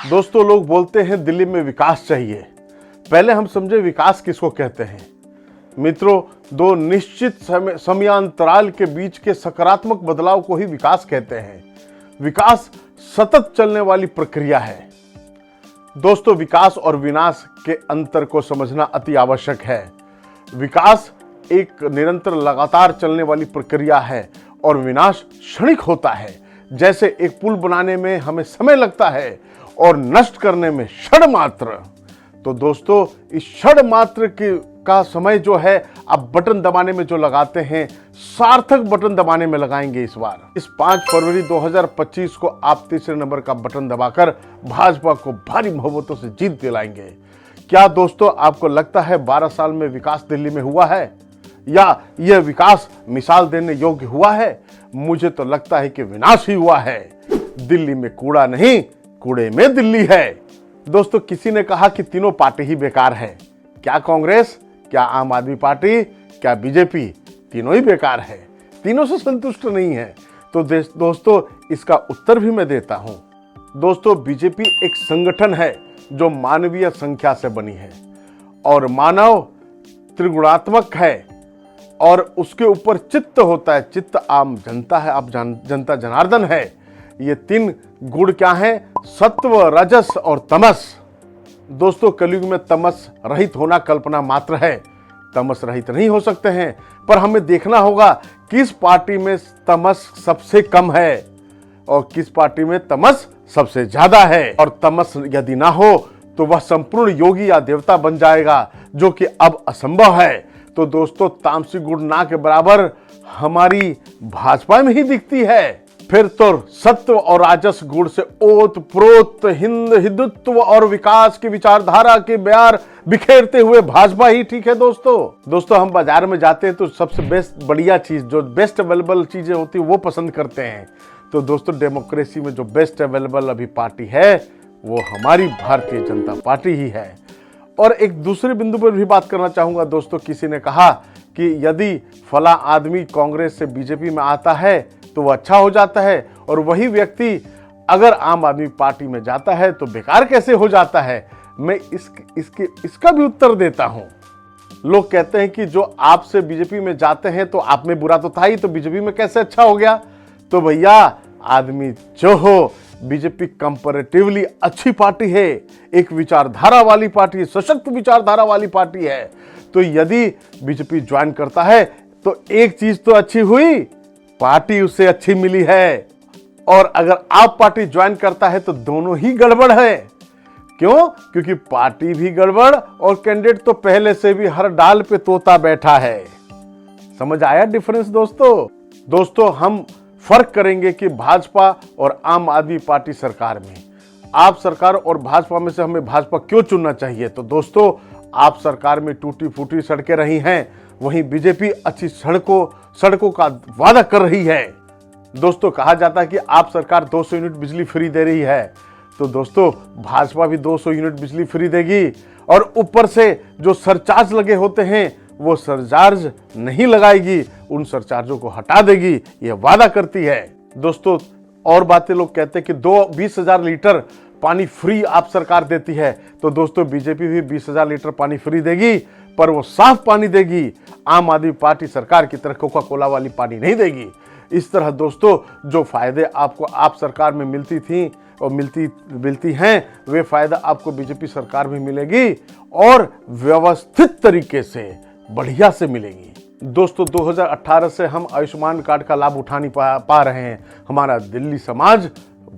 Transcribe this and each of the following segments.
दोस्तों, लोग बोलते हैं दिल्ली में विकास चाहिए। पहले हम समझे विकास किसको कहते हैं। मित्रों, दो निश्चित समयांतराल के बीच के सकारात्मक बदलाव को ही विकास कहते हैं। विकास सतत चलने वाली प्रक्रिया है। दोस्तों, विकास और विनाश के अंतर को समझना अति आवश्यक है। विकास एक निरंतर लगातार चलने वाली प्रक्रिया है और विनाश क्षणिक होता है। जैसे एक पुल बनाने में हमें समय लगता है और नष्ट करने में क्षण मात्र। तो दोस्तों, इस क्षण मात्र का समय जो है आप बटन दबाने में जो लगाते हैं, सार्थक बटन दबाने में लगाएंगे। इस बार इस 5 फरवरी 2025 को आप तीसरे नंबर का बटन दबाकर भाजपा को भारी बहुमतों से जीत दिलाएंगे। क्या दोस्तों आपको लगता है 12 साल में विकास दिल्ली में हुआ है, या यह विकास मिसाल देने योग्य हुआ है? मुझे तो लगता है कि विनाश ही हुआ है। दिल्ली में कूड़ा नहीं, कूड़े में दिल्ली है। दोस्तों, किसी ने कहा कि तीनों पार्टी ही बेकार है। क्या कांग्रेस, क्या आम आदमी पार्टी, क्या बीजेपी? तीनों ही बेकार है, तीनों से संतुष्ट नहीं है। तो दोस्तों, इसका उत्तर भी मैं देता हूं। दोस्तों, बीजेपी एक संगठन है जो मानवीय संख्या से बनी है और मानव त्रिगुणात्मक है और उसके ऊपर चित्त होता है। चित्त आम जनता है, आप जनता जनार्दन है। ये 3 गुण क्या हैं? सत्व, रजस और तमस। दोस्तों, कलयुग में तमस रहित होना कल्पना मात्र है। तमस रहित नहीं हो सकते हैं, पर हमें देखना होगा किस पार्टी में तमस सबसे कम है और किस पार्टी में तमस सबसे ज्यादा है। और तमस यदि ना हो तो वह संपूर्ण योगी या देवता बन जाएगा, जो कि अब असंभव है। तो दोस्तों, तामसिक गुण ना के बराबर हमारी भाजपा में ही दिखती है। फिर तो सत्व और राजस गुण से ओत प्रोत हिंदुत्व और विकास की विचारधारा के बयार बिखेरते हुए भाजपा ही ठीक है। दोस्तों हम बाजार में जाते हैं तो सबसे बेस्ट बढ़िया चीज, जो बेस्ट अवेलेबल चीजें होती है वो पसंद करते हैं। तो दोस्तों, डेमोक्रेसी में जो बेस्ट अवेलेबल अभी पार्टी है वो हमारी भारतीय जनता पार्टी ही है। और एक दूसरे बिंदु पर भी बात करना चाहूंगा। दोस्तों, किसी ने कहा कि यदि फला आदमी कांग्रेस से बीजेपी में आता है तो वो अच्छा हो जाता है, और वही व्यक्ति अगर आम आदमी पार्टी में जाता है तो बेकार कैसे हो जाता है? मैं इसका भी उत्तर देता हूं। लोग कहते हैं कि जो आपसे बीजेपी में जाते हैं तो आप में बुरा तो था ही, तो बीजेपी में कैसे अच्छा हो गया? तो भैया, आदमी जो हो, बीजेपी कंपैरेटिवली अच्छी पार्टी है, एक विचारधारा वाली पार्टी है, सशक्त विचारधारा वाली पार्टी है। तो यदि बीजेपी ज्वाइन करता है तो एक चीज तो अच्छी हुई, पार्टी उससे अच्छी मिली है। और अगर आप पार्टी ज्वाइन करता है तो दोनों ही गड़बड़ है। क्यों? क्योंकि पार्टी भी गड़बड़ और कैंडिडेट तो पहले से भी हर डाल पे तोता बैठा है। समझ आया डिफरेंस दोस्तों, हम फर्क करेंगे कि भाजपा और आम आदमी पार्टी सरकार में। आप सरकार और भाजपा में से हमें भाजपा क्यों चुनना चाहिए? तो दोस्तों, आप सरकार में टूटी फूटी सड़कें रही हैं, वहीं बीजेपी अच्छी सड़कों का वादा कर रही है। दोस्तों, कहा जाता है कि आप सरकार 200 यूनिट बिजली फ्री दे रही है, तो दोस्तों भाजपा भी 200 यूनिट बिजली फ्री देगी और ऊपर से जो सरचार्ज लगे होते हैं वो सरचार्ज नहीं लगाएगी, उन सरचार्जों को हटा देगी, यह वादा करती है। दोस्तों, और बातें लोग कहते हैं कि 20,000 लीटर पानी फ्री आप सरकार देती है, तो दोस्तों बीजेपी भी 20,000 लीटर पानी फ्री देगी, पर वो साफ पानी देगी। आम आदमी पार्टी सरकार की तरह कोका कोला वाली पानी नहीं देगी। इस तरह दोस्तों, जो फायदे आपको आप सरकार में मिलती थी और मिलती हैं, वे फायदा आपको बीजेपी सरकार में मिलेगी और व्यवस्थित तरीके से बढ़िया से मिलेगी। दोस्तों, 2018 से हम आयुष्मान कार्ड का लाभ उठा नहीं पा रहे हैं। हमारा दिल्ली समाज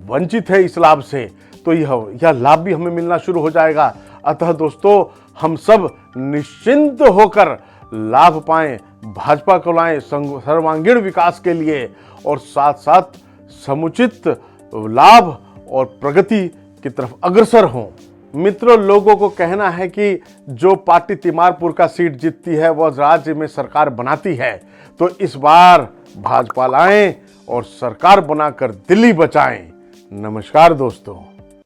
वंचित है इस लाभ से, तो यह लाभ भी हमें मिलना शुरू हो जाएगा। अतः दोस्तों, हम सब निश्चिंत होकर लाभ पाएं, भाजपा को लाएं सर्वांगीण विकास के लिए, और साथ साथ समुचित लाभ और प्रगति की तरफ अग्रसर हों। मित्रों, लोगों को कहना है कि जो पार्टी तिमारपुर का सीट जीतती है वह राज्य में सरकार बनाती है, तो इस बार भाजपा लाएं और सरकार बनाकर दिल्ली बचाएं। नमस्कार दोस्तों।